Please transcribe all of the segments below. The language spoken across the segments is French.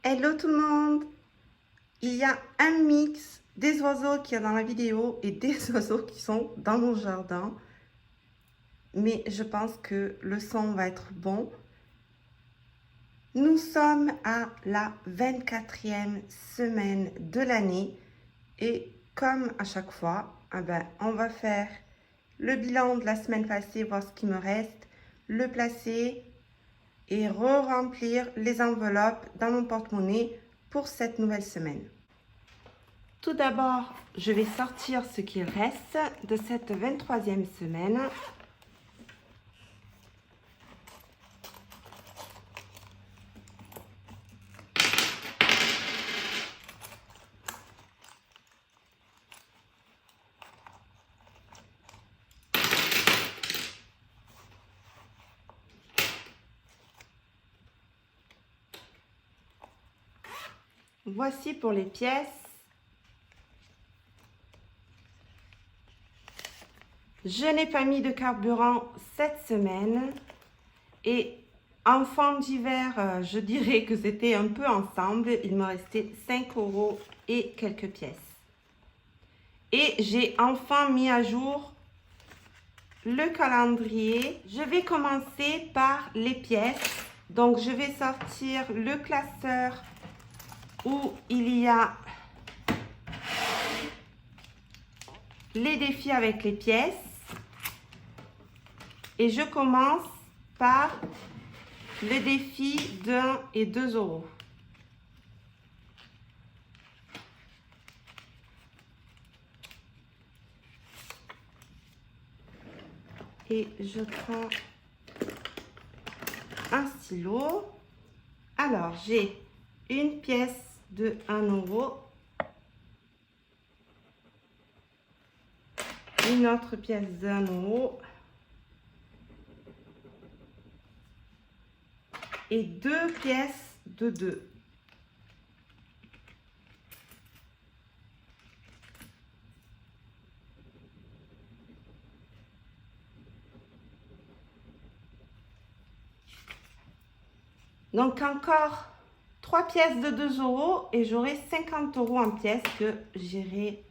Hello tout le monde! Il y a un mix des oiseaux qu'il y a dans la vidéo et des oiseaux qui sont dans mon jardin. Mais je pense que le son va être bon. Nous sommes à la 24e semaine de l'année. Et comme à chaque fois, on va faire le bilan de la semaine passée, voir ce qui me reste, le placer et re-remplir les enveloppes dans mon porte-monnaie pour cette nouvelle semaine. Tout d'abord, je vais sortir ce qu'il reste de cette 23e semaine. Voici pour les pièces. Je n'ai pas mis de carburant cette semaine. Et en fond d'hiver, je dirais que c'était un peu ensemble. Il me restait 5 € et quelques pièces. Et j'ai enfin mis à jour le calendrier. Je vais commencer par les pièces. Donc, je vais sortir le classeur où il y a les défis avec les pièces. Et je commence par le défi d'1 et 2 €. Et je prends un stylo. Alors, j'ai une pièce de 1 €, une autre pièce de 1 € et 2 pièces de 2. Donc encore 3 pièces de 2 € et j'aurai 50 € en pièces que j'irai,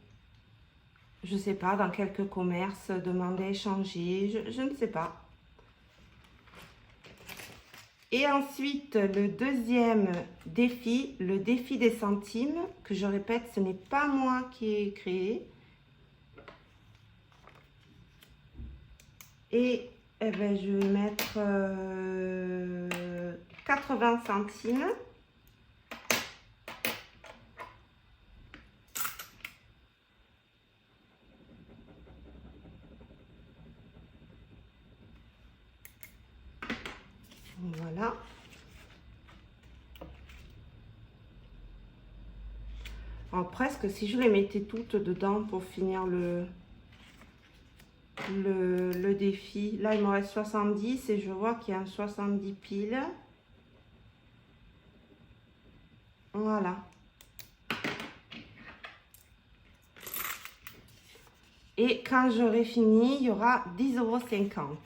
je ne sais pas, dans quelques commerces, demander, échanger, je ne sais pas. Et ensuite, le deuxième défi, le défi des centimes, que je répète, ce n'est pas moi qui ai créé. Et je vais mettre 80 centimes. Voilà. Alors, presque, si je les mettais toutes dedans pour finir le défi. Là, il me reste 70 et je vois qu'il y a un 70 piles. Voilà. Et quand j'aurai fini, il y aura 10,50 €.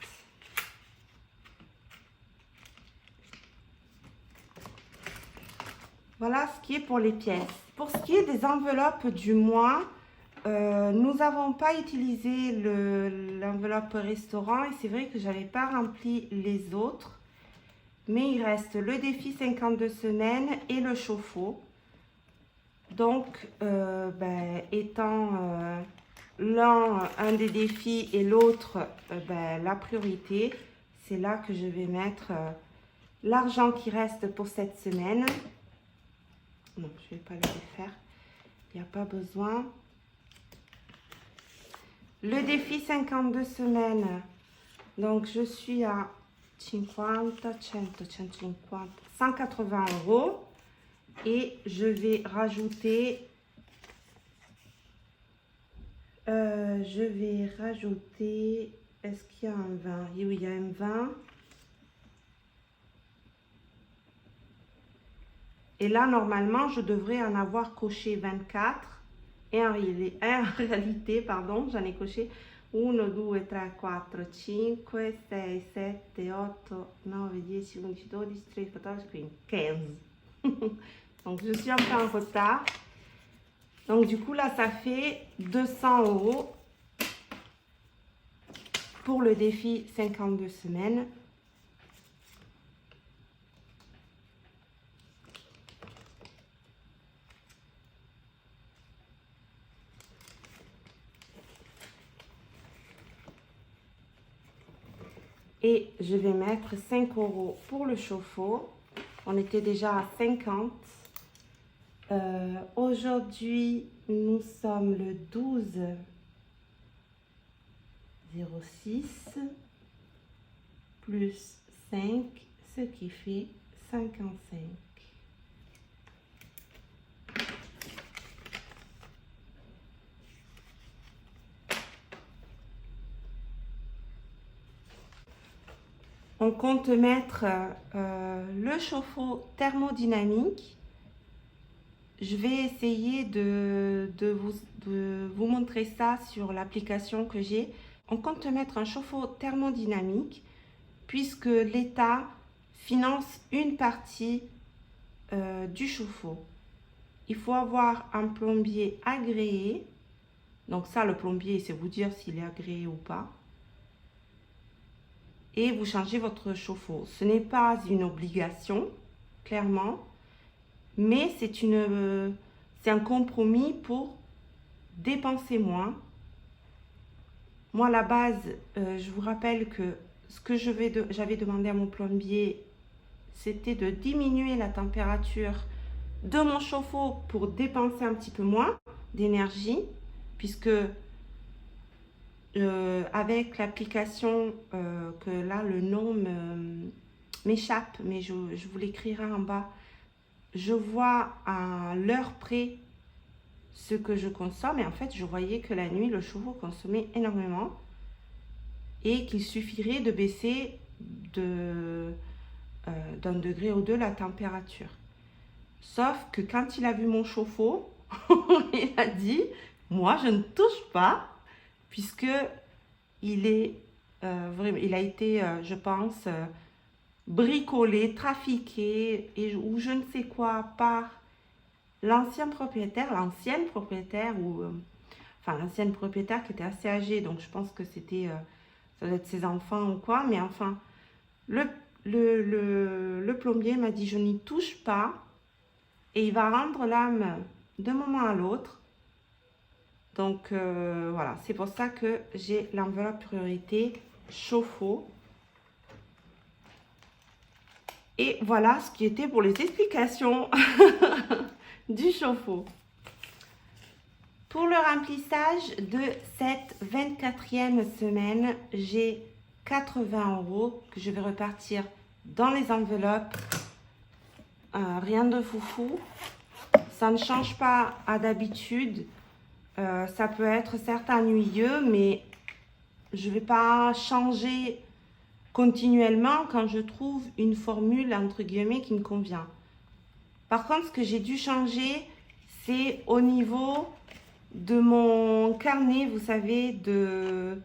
Voilà ce qui est pour les pièces. Pour ce qui est des enveloppes du mois, nous n'avons pas utilisé l'enveloppe restaurant et c'est vrai que je n'avais pas rempli les autres. Mais il reste le défi 52 semaines et le chauffe-eau. Donc, étant l'un un des défis et l'autre la priorité, c'est là que je vais mettre l'argent qui reste pour cette semaine. Non, je ne vais pas le défaire, il n'y a pas besoin. Le défi 52 semaines, donc je suis à 50, 100, 150, 180 € et je vais rajouter est-ce qu'il y a un 20? Oui, il y a un 20. Et là, normalement, je devrais en avoir coché 24. Et en réalité, pardon, j'en ai coché 1, 2, 3, 4, 5, 6, 7, 8, 9, 10, 11, 12, 13, 14, 15. Donc, je suis un peu en retard. Donc, du coup, là, ça fait 200 € pour le défi 52 semaines. Et je vais mettre 5 € pour le chauffe-eau. On était déjà à 50. Aujourd'hui, nous sommes le 12/06 plus 5, ce qui fait 55. On compte mettre le chauffe-eau thermodynamique. Je vais essayer de vous montrer ça sur l'application que j'ai. On compte mettre un chauffe-eau thermodynamique puisque l'État finance une partie du chauffe-eau. Il faut avoir un plombier agréé. Donc ça, le plombier, c'est vous dire s'il est agréé ou pas. Et vous changez votre chauffe-eau. Ce n'est pas une obligation, clairement, mais c'est un compromis pour dépenser moins. Moi, à la base, je vous rappelle que ce que j'avais demandé à mon plombier, c'était de diminuer la température de mon chauffe-eau pour dépenser un petit peu moins d'énergie, puisque avec l'application que là le nom m'échappe, mais je vous l'écrirai en bas, je vois à l'heure près ce que je consomme et en fait je voyais que la nuit le chauffe-eau consommait énormément et qu'il suffirait de baisser d'un degré ou deux la température. Sauf que quand il a vu mon chauffe-eau, il a dit moi je ne touche pas, puisque il a été, je pense, bricolé, trafiqué ou je ne sais quoi par l'ancienne propriétaire ou enfin l'ancienne propriétaire qui était assez âgée, donc je pense que c'était ça doit être ses enfants ou quoi, mais enfin le plombier m'a dit je n'y touche pas et il va rendre l'âme d'un moment à l'autre. Donc voilà, c'est pour ça que j'ai l'enveloppe priorité chauffe-eau. Et voilà ce qui était pour les explications du chauffe-eau. Pour le remplissage de cette 24e semaine, j'ai 80 € que je vais repartir dans les enveloppes. Rien de foufou. Ça ne change pas à d'habitude. Ça peut être certes ennuyeux, mais je ne vais pas changer continuellement quand je trouve une formule entre guillemets qui me convient. Par contre, ce que j'ai dû changer, c'est au niveau de mon carnet, vous savez, de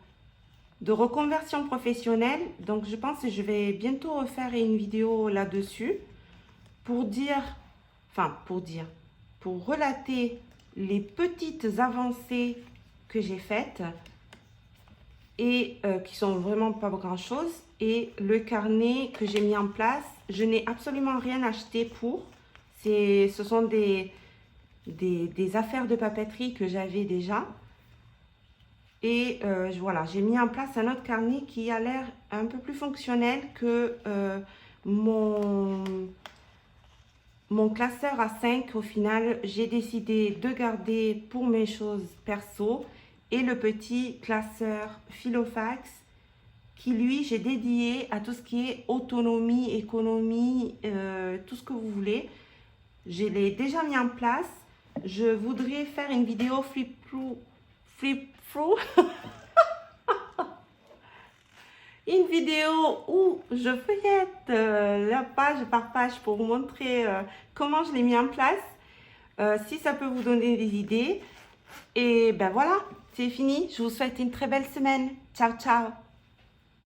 reconversion professionnelle. Donc, je pense que je vais bientôt refaire une vidéo là-dessus pour relater les petites avancées que j'ai faites et qui sont vraiment pas grand chose, et le carnet que j'ai mis en place, je n'ai absolument rien acheté pour. Ce sont des affaires de papeterie que j'avais déjà, et voilà, j'ai mis en place un autre carnet qui a l'air un peu plus fonctionnel que mon classeur à 5. Au final, j'ai décidé de garder pour mes choses perso et le petit classeur Filofax qui, lui, j'ai dédié à tout ce qui est autonomie, économie, tout ce que vous voulez. Je l'ai déjà mis en place. Je voudrais faire une vidéo flip-through une vidéo où je feuillette la page par page pour vous montrer comment je l'ai mis en place, si ça peut vous donner des idées. Et ben voilà, c'est fini. Je vous souhaite une très belle semaine. Ciao, ciao.